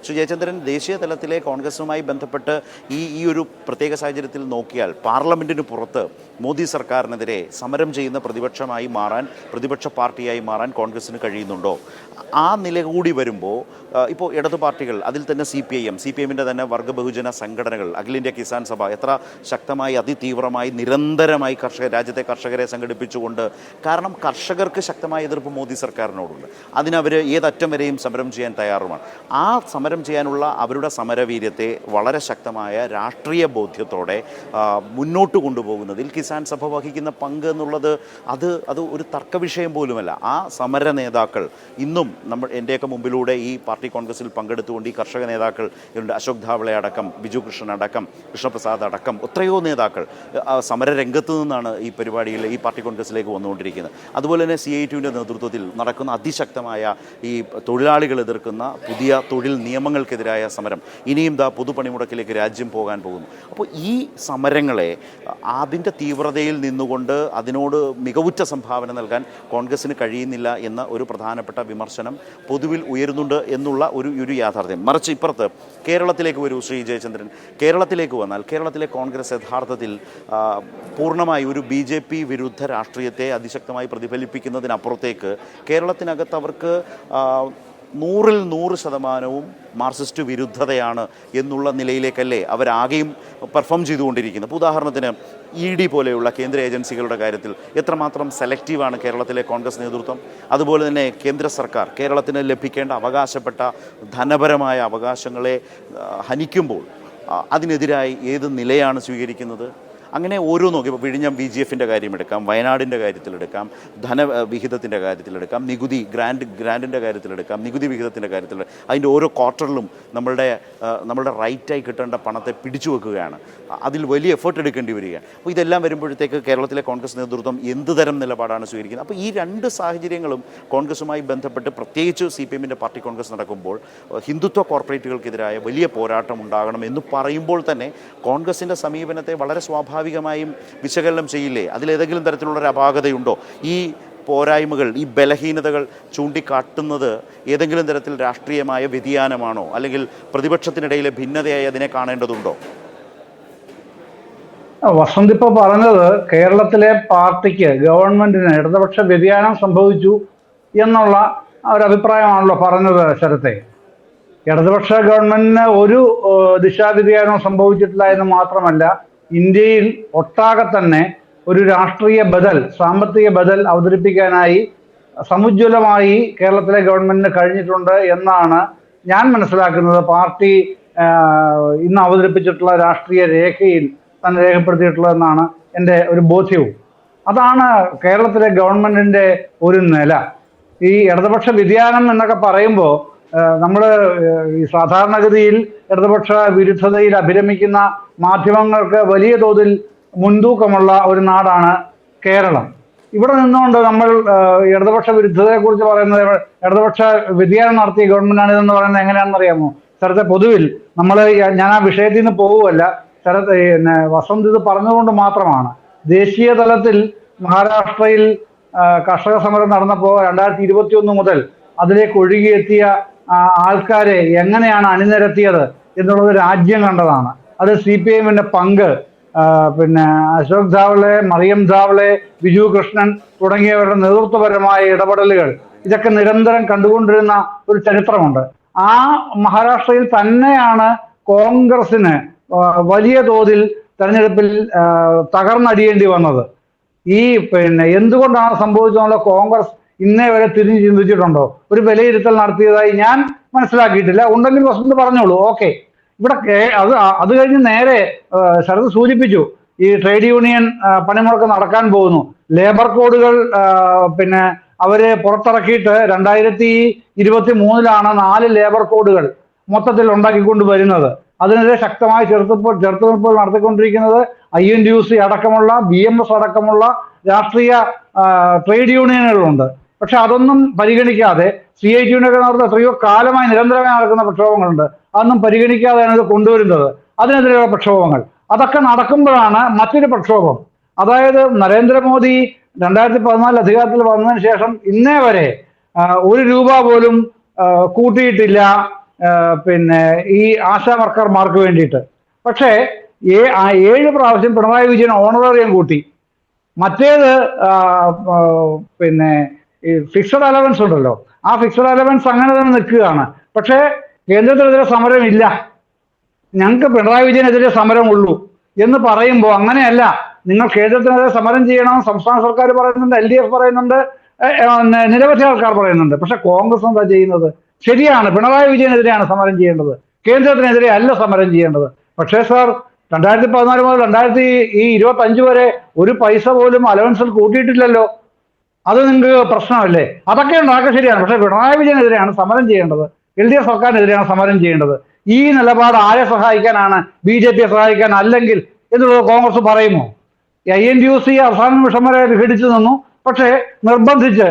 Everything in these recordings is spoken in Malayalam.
ശ്രീ ജയചന്ദ്രൻ, ദേശീയ തലത്തിലെ കോൺഗ്രസുമായി ബന്ധപ്പെട്ട് ഈ ഒരു പ്രത്യേക സാഹചര്യത്തിൽ നോക്കിയാൽ പാർലമെൻറ്റിന് പുറത്ത് മോദി സർക്കാരിനെതിരെ സമരം ചെയ്യുന്ന പ്രതിപക്ഷ പാർട്ടിയായി മാറാൻ കോൺഗ്രസിന് കഴിയുന്നുണ്ടോ? ആ നില കൂടി വരുമ്പോൾ ഇപ്പോൾ ഇടതു പാർട്ടികൾ, അതിൽ തന്നെ സി പി എമ്മിൻ്റെ തന്നെ വർഗ ബഹുജന സംഘടനകൾ, അഖില ഇന്ത്യ കിസാൻ സഭ എത്ര ശക്തമായി അതിതീവ്രമായി നിരന്തരമായി രാജ്യത്തെ കർഷകരെ സംഘടിപ്പിച്ചുകൊണ്ട്, കാരണം കർഷകർക്ക് ശക്തമായ എതിർപ്പ് മോദി സർക്കാരിനോടുണ്ട്, അതിനവർ ഏതറ്റം വരെയും സമരം ചെയ്യാൻ തയ്യാറുമാണ്. ആ സമരം ചെയ്യാനുള്ള അവരുടെ സമരവീര്യത്തെ വളരെ ശക്തമായ രാഷ്ട്രീയ ബോധ്യത്തോടെ മുന്നോട്ട് കൊണ്ടുപോകുന്നതിൽ കിസാൻ സഭ വഹിക്കുന്ന പങ്ക് എന്നുള്ളത് അത് ഒരു തർക്ക വിഷയം പോലുമല്ല. ആ സമര നേതാക്കൾ ഇന്നും എൻ്റെയൊക്കെ മുമ്പിലൂടെ ഈ പാർട്ടി കോൺഗ്രസിൽ പങ്കെടുത്തുകൊണ്ട് ഈ കർഷക നേതാക്കൾ ഉണ്ട്. അശോക് ധാവളെ അടക്കം, ബിജു കൃഷ്ണൻ അടക്കം, കൃഷ്ണപ്രസാദ് അടക്കം എത്രയോ നേതാക്കൾ സമര രംഗത്ത് നിന്നാണ് ഈ പരിപാടിയിൽ ഈ പാർട്ടി കോൺഗ്രസിലേക്ക് വന്നുകൊണ്ടിരിക്കുന്നത്. അതുപോലെ തന്നെ CITUവിൻ്റെ നേതൃത്വത്തിൽ നടക്കുന്ന അതിശക്തമായ ഈ തൊഴിലാളികൾ എതിർക്കുന്ന പുതിയ തൊഴിൽ നിയമങ്ങൾക്കെതിരായ സമരം ഇനിയും പൊതുപണിമുടക്കിലേക്ക് രാജ്യം പോകാൻ പോകുന്നു. അപ്പോൾ ഈ സമരങ്ങളെ അതിൻ്റെ തീവ്രതയിൽ നിന്നുകൊണ്ട് അതിനോട് മികവുറ്റ സംഭാവന നൽകാൻ കോൺഗ്രസിന് കഴിയുന്നില്ല എന്ന ഒരു പ്രധാനപ്പെട്ട വിമർശനം പൊതുവിൽ ഉയരുന്നുണ്ട് എന്നുള്ള ഒരു യാഥാർത്ഥ്യം. മറിച്ച് ഇപ്പുറത്ത് കേരളത്തിലേക്ക് വരൂ ശ്രീ ജയചന്ദ്രൻ. കേരളത്തിലേക്ക് വന്നാൽ കേരളത്തിലെ കോൺഗ്രസ് യഥാർത്ഥത്തിൽ പൂർണ്ണമായി ഒരു BJP വിരുദ്ധ രാഷ്ട്രീയത്തെ അതിശക്തമായി പ്രതിഫലിപ്പിക്കുന്നതിനപ്പുറത്തേക്ക് കേരളത്തിനകത്ത് അവർക്ക് 100% മാർക്സിസ്റ്റ് വിരുദ്ധതയാണ് എന്നുള്ള നിലയിലേക്കല്ലേ അവരാകെയും പെർഫോം ചെയ്തുകൊണ്ടിരിക്കുന്നത്. ഉദാഹരണത്തിന് ED പോലെയുള്ള കേന്ദ്ര ഏജൻസികളുടെ കാര്യത്തിൽ എത്രമാത്രം സെലക്റ്റീവാണ് കേരളത്തിലെ കോൺഗ്രസ് നേതൃത്വം. അതുപോലെ തന്നെ കേന്ദ്ര സർക്കാർ കേരളത്തിന് ലഭിക്കേണ്ട അവകാശപ്പെട്ട ധനപരമായ അവകാശങ്ങളെ ഹനിക്കുമ്പോൾ അതിനെതിരായി ഏത് നിലയാണ് സ്വീകരിക്കുന്നത്. അങ്ങനെ ഓരോ നോക്കി ഇപ്പോൾ വിഴിഞ്ഞം VGFൻ്റെ കാര്യമെടുക്കാം, വയനാടിൻ്റെ കാര്യത്തിലെടുക്കാം, ധനവിഹിതത്തിൻ്റെ കാര്യത്തിലെടുക്കാം, നികുതി ഗ്രാൻഡിൻ്റെ കാര്യത്തിലെടുക്കാം, നികുതി വിഹിതത്തിൻ്റെ കാര്യത്തിൽ അതിൻ്റെ ഓരോ ക്വാർട്ടറിലും നമ്മളുടെ റൈറ്റായി കിട്ടേണ്ട പണത്തെ പിടിച്ചു വെക്കുകയാണ്. അതിൽ വലിയ എഫേർട്ട് എടുക്കേണ്ടി വരികയാണ്. അപ്പോൾ ഇതെല്ലാം വരുമ്പോഴത്തേക്ക് കേരളത്തിലെ കോൺഗ്രസ് നേതൃത്വം എന്ത് തരം നിലപാടാണ് സ്വീകരിക്കുന്നത്? അപ്പോൾ ഈ രണ്ട് സാഹചര്യങ്ങളും കോൺഗ്രസുമായി ബന്ധപ്പെട്ട് പ്രത്യേകിച്ച് CPMൻ്റെ പാർട്ടി കോൺഗ്രസ് നടക്കുമ്പോൾ ഹിന്ദുത്വ കോർപ്പറേറ്റുകൾക്കെതിരായ വലിയ പോരാട്ടം ഉണ്ടാകണം എന്ന് പറയുമ്പോൾ തന്നെ കോൺഗ്രസിൻ്റെ സമീപനത്തെ വളരെ സ്വാഭാവികമായും വിശകലനം ചെയ്യില്ലേ? അതിലേതെങ്കിലും തരത്തിലുള്ളൊരു അപാകതയുണ്ടോ? ഈ പോരായ്മകൾ, ഈ ബലഹീനതകൾ ചൂണ്ടിക്കാട്ടുന്നത് ഏതെങ്കിലും തരത്തിൽ രാഷ്ട്രീയമായ വ്യതിയാനമാണോ, അല്ലെങ്കിൽ പ്രതിപക്ഷത്തിനിടയിലെ ഭിന്നതയായി അതിനെ കാണേണ്ടതുണ്ടോ? വസന്ത് ഇപ്പോൾ പറഞ്ഞത് കേരളത്തിലെ പാർട്ടിക്ക്, ഗവൺമെന്റിന് ഇടതുപക്ഷ വ്യതിയാനം സംഭവിച്ചു എന്നുള്ള ഒരഭിപ്രായമാണല്ലോ പറഞ്ഞത് ശരത്തെ. ഇടതുപക്ഷ ഗവൺമെന്റിന് ഒരു ദിശാവ്യതിയാനവും സംഭവിച്ചിട്ടില്ല എന്ന് മാത്രമല്ല, ഇന്ത്യയിൽ ഒട്ടാകെ തന്നെ ഒരു രാഷ്ട്രീയ ബദൽ, സാമ്പത്തിക ബദൽ അവതരിപ്പിക്കാനായി സമുജ്വലമായി കേരളത്തിലെ ഗവൺമെന്റിന് കഴിഞ്ഞിട്ടുണ്ട് എന്നാണ് ഞാൻ മനസ്സിലാക്കുന്നത്. പാർട്ടി ഇന്ന് അവതരിപ്പിച്ചിട്ടുള്ള രാഷ്ട്രീയ രേഖയിൽ തന്നെ രേഖപ്പെടുത്തിയിട്ടുള്ളതെന്നാണ് എൻ്റെ ഒരു ബോധ്യവും. അതാണ് കേരളത്തിലെ ഗവൺമെന്റിന്റെ ഒരു നില. ഈ ഇടതുപക്ഷ വ്യതിയാനം എന്നൊക്കെ പറയുമ്പോൾ നമ്മൾ ഈ സാധാരണഗതിയിൽ ഇടതുപക്ഷ വിരുദ്ധതയിൽ അഭിരമിക്കുന്ന മാധ്യമങ്ങൾക്ക് വലിയ തോതിൽ മുൻതൂക്കമുള്ള ഒരു നാടാണ് കേരളം. ഇവിടെ നിന്നുകൊണ്ട് നമ്മൾ ഇടതുപക്ഷ വിരുദ്ധതയെക്കുറിച്ച് പറയുന്നത്, ഇടതുപക്ഷ വ്യതിയാനം നടത്തിയ ഗവൺമെന്റാണ് ഇതെന്ന് പറയുന്നത് എങ്ങനെയാണെന്ന് അറിയാമോ? സ്ഥലത്തെ പൊതുവിൽ ഞാൻ ആ വിഷയത്തിൽ നിന്ന് പോകുമല്ല, വസന്ത് ഇത് പറഞ്ഞതുകൊണ്ട് മാത്രമാണ്. ദേശീയ തലത്തിൽ മഹാരാഷ്ട്രയിൽ കർഷക സമരം നടന്നപ്പോൾ 2021 മുതൽ അതിലേക്ക് ഒഴുകിയെത്തിയ ആൾക്കാരെ എങ്ങനെയാണ് അണിനിരത്തിയത് എന്നുള്ളത് രാജ്യം കണ്ടതാണ്. അത് CPMന്റെ പങ്ക്, പിന്നെ അശോക് ധാവളെ, മറിയം ധാവളെ, ബിജു കൃഷ്ണൻ തുടങ്ങിയവരുടെ നേതൃത്വപരമായ ഇടപെടലുകൾ, ഇതൊക്കെ നിരന്തരം കണ്ടുകൊണ്ടിരുന്ന ഒരു ചരിത്രമുണ്ട്. ആ മഹാരാഷ്ട്രയിൽ തന്നെയാണ് കോൺഗ്രസിന് വലിയ തോതിൽ തെരഞ്ഞെടുപ്പിൽ തകർന്നടിയേണ്ടി വന്നത്. എന്തുകൊണ്ടാണ് സംഭവിച്ചതെന്നുള്ള കോൺഗ്രസ് ഇന്നേ വരെ തിരിഞ്ഞ് ചിന്തിച്ചിട്ടുണ്ടോ? ഒരു വിലയിരുത്തൽ നടത്തിയതായി ഞാൻ മനസ്സിലാക്കിയിട്ടില്ല. ഉണ്ടെങ്കിൽ വസന്ത് പറഞ്ഞോളൂ. ഓക്കെ. ഇവിടെ അത് കഴിഞ്ഞ് നേരെ ശരത് സൂചിപ്പിച്ചു, ഈ ട്രേഡ് യൂണിയൻ പണിമുടക്ക് നടക്കാൻ പോകുന്നു. ലേബർ കോഡുകൾ അവര് പുറത്തിറക്കിയിട്ട് 2023 4 ലേബർ കോഡുകൾ മൊത്തത്തിൽ ഉണ്ടാക്കിക്കൊണ്ട് വരുന്നത്. അതിനെതിരെ ശക്തമായ ചെറുത്തുനിൽപ്പ് നടത്തിക്കൊണ്ടിരിക്കുന്നത് INTUC അടക്കമുള്ള BMS അടക്കമുള്ള രാഷ്ട്രീയ ട്രേഡ് യൂണിയനുകളുണ്ട്. പക്ഷെ അതൊന്നും പരിഗണിക്കാതെ CITUവിനൊക്കെ നടന്ന എത്രയോ കാലമായി നിരന്തരമായി നടക്കുന്ന പ്രക്ഷോഭങ്ങളുണ്ട്. അതൊന്നും പരിഗണിക്കാതെയാണ് ഇത് കൊണ്ടുവരുന്നത്, അതിനെതിരെയുള്ള പ്രക്ഷോഭങ്ങൾ. അതൊക്കെ നടക്കുമ്പോഴാണ് മറ്റൊരു പ്രക്ഷോഭം, അതായത് നരേന്ദ്രമോദി 2014 അധികാരത്തിൽ വന്നതിന് ശേഷം ഇന്നേ വരെ 1 രൂപ പോലും കൂട്ടിയിട്ടില്ല, പിന്നെ ഈ ആശാ വർക്കർമാർക്ക് വേണ്ടിയിട്ട്. പക്ഷേ 7 പ്രാവശ്യം പിണറായി വിജയൻ ഓണറേറിയം കൂട്ടി. മറ്റേത് പിന്നെ ഈ ഫിക്സഡ് അലവൻസ് ഉണ്ടല്ലോ, ആ ഫിക്സഡ് അലവൻസ് അങ്ങനെ തന്നെ നിൽക്കുകയാണ്. പക്ഷേ കേന്ദ്രത്തിനെതിരെ സമരമില്ല, ഞങ്ങൾക്ക് പിണറായി വിജയനെതിരെ സമരമുള്ളൂ എന്ന് പറയുമ്പോൾ അങ്ങനെയല്ല. നിങ്ങൾ കേന്ദ്രത്തിനെതിരെ സമരം ചെയ്യണം, സംസ്ഥാന സർക്കാർ പറയുന്നുണ്ട്, LDF പറയുന്നുണ്ട്, നിരവധി ആൾക്കാർ പറയുന്നുണ്ട്. പക്ഷെ കോൺഗ്രസ് എന്താ ചെയ്യുന്നത്? ശരിയാണ്, പിണറായി വിജയനെതിരെയാണ് സമരം ചെയ്യേണ്ടത്, കേന്ദ്രത്തിനെതിരെ അല്ല സമരം ചെയ്യേണ്ടത്. പക്ഷേ സാർ, 2014 മുതൽ 2025 വരെ ഒരു പൈസ പോലും അലവൻസിൽ കൂട്ടിയിട്ടില്ലല്ലോ. അത് നിങ്ങൾക്ക് പ്രശ്നമല്ലേ? അതൊക്കെ ഉണ്ടാക്കുക ശരിയാണ്. പക്ഷെ പിണറായി വിജയനെതിരെയാണ് സമരം ചെയ്യേണ്ടത്, LDF സർക്കാരിനെതിരെയാണ് സമരം ചെയ്യേണ്ടത്. ഈ നിലപാട് ആരെ സഹായിക്കാനാണ്? BJP യെ സഹായിക്കാൻ അല്ലെങ്കിൽ എന്നുള്ളത് കോൺഗ്രസ് പറയുമോ? INTUC അവസാന നിമിഷം വരെ വിഘടിച്ചു നിന്നു, പക്ഷേ നിർബന്ധിച്ച്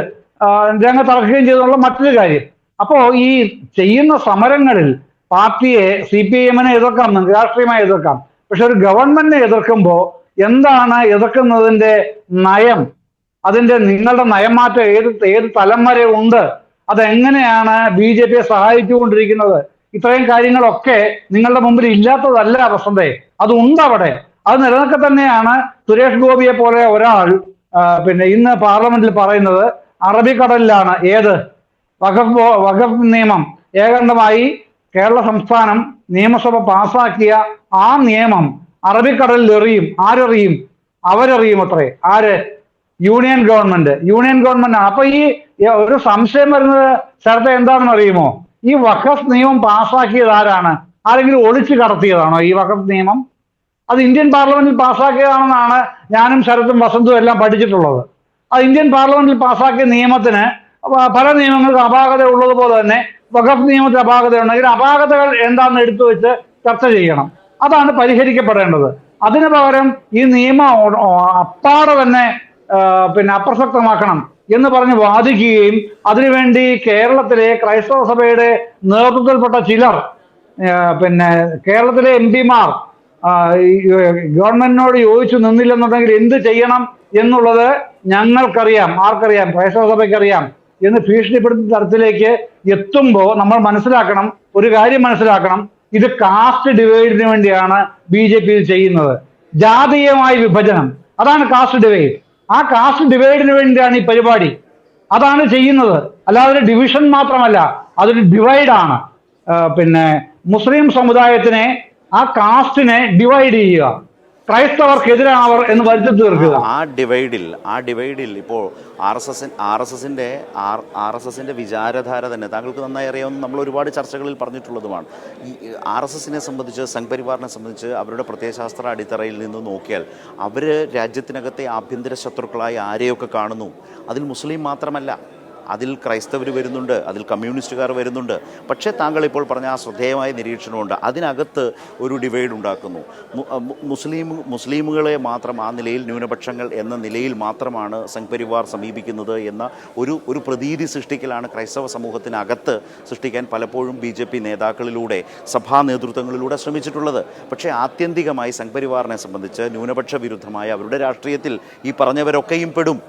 രംഗത്തിറക്കുകയും ചെയ്തുള്ള മറ്റൊരു കാര്യം. അപ്പോ ഈ ചെയ്യുന്ന സമരങ്ങളിൽ പാർട്ടിയെ CPIM-നെ എതിർക്കാം, രാഷ്ട്രീയമായി എതിർക്കാം. പക്ഷെ ഒരു ഗവൺമെന്റിനെ എതിർക്കുമ്പോൾ എന്താണ് എതിർക്കുന്നതിന്റെ നയം? അതിന്റെ നിങ്ങളുടെ നയമാറ്റം ഏത് തലം വരെ ഉണ്ട്? അതെങ്ങനെയാണ് BJP-യെ സഹായിച്ചുകൊണ്ടിരിക്കുന്നത്? ഇത്രയും കാര്യങ്ങളൊക്കെ നിങ്ങളുടെ മുമ്പിൽ ഇല്ലാത്തതല്ല വസന്തേ, അത് ഉണ്ട് അവിടെ. അത് നിലനിൽക്കെ തന്നെയാണ് സുരേഷ് ഗോപിയെ പോലെ ഒരാൾ പിന്നെ ഇന്ന് പാർലമെന്റിൽ പറയുന്നത് അറബിക്കടലിലാണ് ഏത് വഖഫ് നിയമം ഏകണ്ഠമായി കേരള സംസ്ഥാനം നിയമസഭ പാസാക്കിയ ആ നിയമം അറബിക്കടലിൽ എറിയും. ആരെറിയും? അവരെറിയും അത്രേ. ആര്? Union government. അപ്പൊ ഈ ഒരു സംശയം വരുന്നത് സ്ഥലത്ത് എന്താണെന്ന് അറിയുമോ? ഈ വഖഫ് നിയമം പാസാക്കിയത് ആരാണ്? ആരെങ്കിലും ഒളിച്ചു കടത്തിയതാണോ ഈ വഖഫ് നിയമം? അത് ഇന്ത്യൻ പാർലമെന്റിൽ പാസാക്കിയതാണെന്നാണ് ഞാനും ശരത്തും വസന്തും എല്ലാം പഠിച്ചിട്ടുള്ളത്. അത് ഇന്ത്യൻ പാർലമെന്റിൽ പാസാക്കിയ നിയമത്തിന് പല നിയമങ്ങൾക്ക് അപാകത ഉള്ളതുപോലെ തന്നെ വഖഫ് നിയമത്തിൽ അപാകത ഉണ്ടെങ്കിൽ അപാകതകൾ എന്താണെന്ന് എടുത്തു വെച്ച് ചർച്ച ചെയ്യണം. അതാണ് പരിഹരിക്കപ്പെടേണ്ടത്. അതിന് പകരം ഈ നിയമം അപ്പാടെ തന്നെ പിന്നെ അപ്രസക്തമാക്കണം എന്ന് പറഞ്ഞ് വാദിക്കുകയും അതിനുവേണ്ടി കേരളത്തിലെ ക്രൈസ്തവ സഭയുടെ നേതൃത്വത്തിൽപ്പെട്ട ചിലർ പിന്നെ കേരളത്തിലെ MP-മാർ ഗവൺമെന്റിനോട് യോജിച്ചു നിന്നില്ലെന്നുണ്ടെങ്കിൽ എന്ത് ചെയ്യണം എന്നുള്ളത് ഞങ്ങൾക്കറിയാം, ആർക്കറിയാം? ക്രൈസ്തവ സഭയ്ക്കറിയാം എന്ന് ഭീഷണിപ്പെടുത്തുന്ന തരത്തിലേക്ക് എത്തുമ്പോൾ നമ്മൾ മനസ്സിലാക്കണം, ഒരു കാര്യം മനസ്സിലാക്കണം, ഇത് കാസ്റ്റ് ഡിവൈഡിന് വേണ്ടിയാണ് BJP ചെയ്യുന്നത്. ജാതീയമായ വിഭജനം, അതാണ് കാസ്റ്റ് ഡിവൈഡ്. ആ കാസ്റ്റ് ഡിവൈഡിന് വേണ്ടിയാണ് ഈ പരിപാടി. അതാണ് ചെയ്യുന്നത്. അല്ലാതെ ഡിവിഷൻ മാത്രമല്ല, അതൊരു ഡിവൈഡാണ്. പിന്നെ മുസ്ലിം സമുദായത്തിനെ, ആ കാസ്റ്റിനെ ഡിവൈഡ് ചെയ്യുക, ക്രൈസ്തവർക്കെതിരാണവർ എന്ന് വരുത്തി തീർക്കുക. ആ ഡിവൈഡിൽ ഇപ്പോൾ RSSന്റെ വിചാരധാര തന്നെ താങ്കൾക്ക് നന്നായി അറിയാവുന്ന, നമ്മൾ ഒരുപാട് ചർച്ചകളിൽ പറഞ്ഞിട്ടുള്ളതുമാണ്. ഈ RSSനെ സംബന്ധിച്ച്, സംഘ് പരിവാറിനെ സംബന്ധിച്ച് അവരുടെ പ്രത്യയശാസ്ത്ര അടിത്തറയിൽ നിന്ന് നോക്കിയാൽ അവർ രാജ്യത്തിനകത്തെ ആഭ്യന്തര ശത്രുക്കളായി ആരെയൊക്കെ കാണുന്നു? അതിൽ മുസ്ലിം മാത്രമല്ല, അതിൽ ക്രൈസ്തവർ വരുന്നുണ്ട്, അതിൽ കമ്മ്യൂണിസ്റ്റുകാർ വരുന്നുണ്ട്. പക്ഷേ താങ്കൾ ഇപ്പോൾ പറഞ്ഞ ആ ശ്രദ്ധേയമായ നിരീക്ഷണമുണ്ട്, അതിനകത്ത് ഒരു ഡിവൈഡ് ഉണ്ടാക്കുന്നു. മുസ്ലിമുകളെ മാത്രം ആ നിലയിൽ ന്യൂനപക്ഷങ്ങൾ എന്ന നിലയിൽ മാത്രമാണ് സംഘ് പരിവാർ സമീപിക്കുന്നത് എന്ന ഒരു പ്രതീതി സൃഷ്ടിക്കലാണ് ക്രൈസ്തവ സമൂഹത്തിനകത്ത് സൃഷ്ടിക്കാൻ പലപ്പോഴും BJP നേതാക്കളിലൂടെ, സഭാ നേതൃത്വങ്ങളിലൂടെ ശ്രമിച്ചിട്ടുള്ളത്. പക്ഷേ ആത്യന്തികമായി സംഘ് പരിവാറിനെ സംബന്ധിച്ച് ന്യൂനപക്ഷ വിരുദ്ധമായ അവരുടെ രാഷ്ട്രീയത്തിൽ ഈ പറഞ്ഞവരൊക്കെയും പെടും.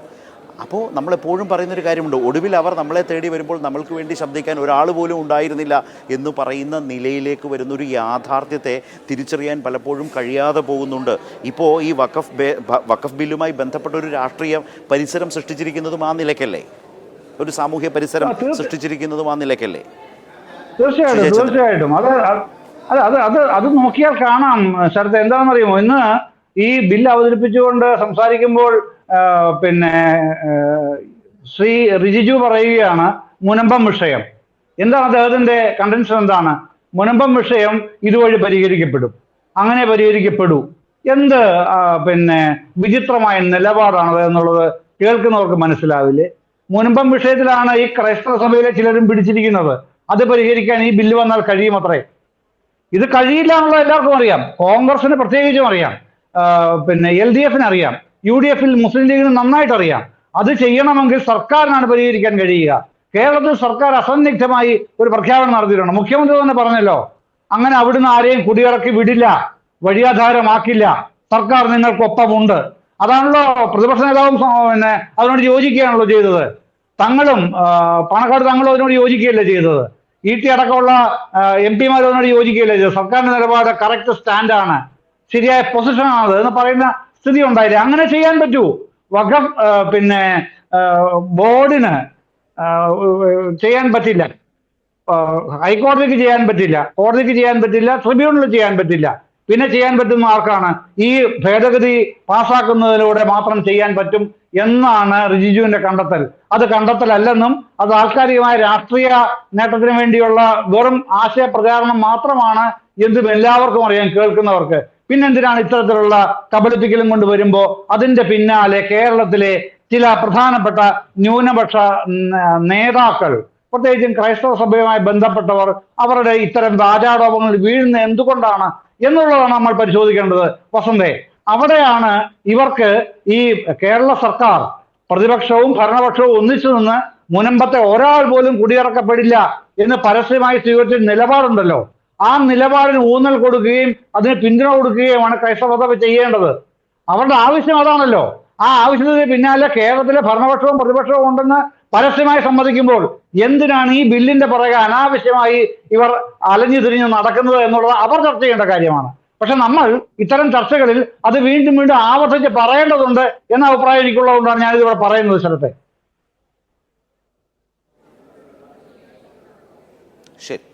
അപ്പോൾ നമ്മളെപ്പോഴും പറയുന്നൊരു കാര്യമുണ്ട്, ഒടുവിൽ അവർ നമ്മളെ തേടി വരുമ്പോൾ നമ്മൾക്ക് വേണ്ടി ശബ്ദിക്കാൻ ഒരാൾ പോലും ഉണ്ടായിരുന്നില്ല എന്ന് പറയുന്ന നിലയിലേക്ക് വരുന്നൊരു യാഥാർത്ഥ്യത്തെ തിരിച്ചറിയാൻ പലപ്പോഴും കഴിയാതെ പോകുന്നുണ്ട്. ഇപ്പോൾ ഈ വഖഫ് ബില്ലുമായി ബന്ധപ്പെട്ട ഒരു രാഷ്ട്രീയ പരിസരം സൃഷ്ടിച്ചിരിക്കുന്നതും ആ നിലയ്ക്കല്ലേ? ഒരു സാമൂഹ്യ പരിസരം സൃഷ്ടിച്ചിരിക്കുന്നതും ആ നിലയ്ക്കല്ലേ? തീർച്ചയായിട്ടും അത് നോക്കിയാൽ കാണാം. ശരത്ത്, എന്താണെന്നറിയുമോ, ഇന്ന് ഈ ബില്ല് അവതരിപ്പിച്ചുകൊണ്ട് സംസാരിക്കുമ്പോൾ പിന്നെ ശ്രീ റിജിജു പറയുകയാണ് മുനമ്പം വിഷയം. എന്താണ് അദ്ദേഹത്തിന്റെ കണ്ടൻഷൻ? എന്താണ്? മുനമ്പം വിഷയം ഇതുവഴി പരിഹരിക്കപ്പെടും, അങ്ങനെ പരിഹരിക്കപ്പെടൂ. എന്ത് പിന്നെ വിചിത്രമായ നിലപാടാണത് എന്നുള്ളത് കേൾക്കുന്നവർക്ക് മനസ്സിലാവില്ലേ? മുനമ്പം വിഷയത്തിലാണ് ഈ ക്രൈസ്തവ സഭയിലെ ചിലരും പിടിച്ചിരിക്കുന്നത്. അത് പരിഹരിക്കാൻ ഈ ബില്ല് വന്നാൽ കഴിയുമത്രേ. ഇത് കഴിയില്ല എന്നുള്ളത് എല്ലാവർക്കും അറിയാം. കോൺഗ്രസിന് പ്രത്യേകിച്ചും അറിയാം, പിന്നെ LDF-ന് അറിയാം, UDF-ൽ മുസ്ലിം ലീഗിന് നന്നായിട്ട് അറിയാം. അത് ചെയ്യണമെങ്കിൽ സർക്കാരിനാണ് പരിഹരിക്കാൻ കഴിയുക. കേരളത്തിൽ സർക്കാർ അസന്നിഗ്ധമായി ഒരു പ്രഖ്യാപനം നടത്തിയിട്ടുണ്ട്. മുഖ്യമന്ത്രി തന്നെ പറഞ്ഞല്ലോ, അങ്ങനെ അവിടുന്ന് ആരെയും കുടിയിറക്കി വിടില്ല, വഴിയാധാരമാക്കില്ല, സർക്കാർ നിങ്ങൾക്കൊപ്പമുണ്ട്. അതാണല്ലോ പ്രതിപക്ഷ നേതാവും പിന്നെ അതിനോട് യോജിക്കുകയാണല്ലോ ചെയ്തത്. പാണക്കാട് തങ്ങളും അതിനോട് യോജിക്കുകയല്ലേ ചെയ്തത്. ET അടക്കമുള്ള MP മാരോട് യോജിക്കുകയില്ല ചെയ്തത്. സർക്കാരിന്റെ നിലപാട് കറക്റ്റ് സ്റ്റാൻഡാണ്, ശരിയായ പൊസിഷനാണത് എന്ന് പറയുന്ന സ്ഥിതി ഉണ്ടായില്ല. അങ്ങനെ ചെയ്യാൻ പറ്റൂ. വഖഫ് ബോർഡിന് ചെയ്യാൻ പറ്റില്ല, ഹൈക്കോടതിക്ക് ചെയ്യാൻ പറ്റില്ല, കോടതിക്ക് ചെയ്യാൻ പറ്റില്ല, ട്രിബ്യൂണലിൽ ചെയ്യാൻ പറ്റില്ല. പിന്നെ ചെയ്യാൻ പറ്റുന്ന ആർക്കാണ്? ഈ ഭേദഗതി പാസ്സാക്കുന്നതിലൂടെ മാത്രം ചെയ്യാൻ പറ്റും എന്നാണ് റിജിജുവിന്റെ കണ്ടെത്തൽ. അത് കണ്ടെത്തലല്ലെന്നും അത് താൽക്കാലികമായ രാഷ്ട്രീയ നേട്ടത്തിന് വേണ്ടിയുള്ള വെറും ആശയ പ്രചാരണം മാത്രമാണ് എന്തും എല്ലാവർക്കും അറിയാം, കേൾക്കുന്നവർക്ക്. പിന്നെന്തിനാണ് ഇത്തരത്തിലുള്ള കബളിപ്പിക്കലും കൊണ്ട് വരുമ്പോൾ അതിന്റെ പിന്നാലെ കേരളത്തിലെ ചില പ്രധാനപ്പെട്ട ന്യൂനപക്ഷ നേതാക്കൾ, പ്രത്യേകിച്ചും ക്രൈസ്തവ സഭയുമായി ബന്ധപ്പെട്ടവർ, അവരുടെ ഇത്തരം വ്യാജാരോപണങ്ങളിൽ വീഴുന്ന എന്തുകൊണ്ടാണ് എന്നുള്ളതാണ് നമ്മൾ പരിശോധിക്കേണ്ടത്. വസന്തേ, അവിടെയാണ് ഇവർക്ക് ഈ കേരള സർക്കാർ, പ്രതിപക്ഷവും ഭരണപക്ഷവും ഒന്നിച്ചു നിന്ന് മുനമ്പത്തെ ഒരാൾ പോലും കുടിയിറക്കപ്പെടില്ല എന്ന് പരസ്യമായി സ്വീകരിച്ച നിലപാടുണ്ടല്ലോ, ആ നിലപാടിന് ഊന്നൽ കൊടുക്കുകയും അതിന് പിന്തുണ കൊടുക്കുകയുമാണ് ക്രൈസ്തവ സഭ ചെയ്യേണ്ടത്. അവരുടെ ആവശ്യം അതാണല്ലോ. ആ ആവശ്യത്തിന് പിന്നാലെ കേരളത്തിലെ ഭരണപക്ഷവും പ്രതിപക്ഷവും ഉണ്ടെന്ന് പരസ്യമായി സമ്മതിക്കുമ്പോൾ എന്തിനാണ് ഈ ബില്ലിന്റെ പുറകെ അനാവശ്യമായി ഇവർ അലഞ്ഞു തിരിഞ്ഞ് നടക്കുന്നത് എന്നുള്ളത് അവർ ചർച്ച ചെയ്യേണ്ട കാര്യമാണ്. പക്ഷെ നമ്മൾ ഇത്തരം ചർച്ചകളിൽ അത് വീണ്ടും വീണ്ടും ആവർത്തിച്ച് പറയേണ്ടതുണ്ട് എന്ന അഭിപ്രായം എനിക്കുള്ളതുകൊണ്ടാണ് ഞാനിതിവിടെ പറയുന്നത്. സ്ഥലത്തെ ശരി.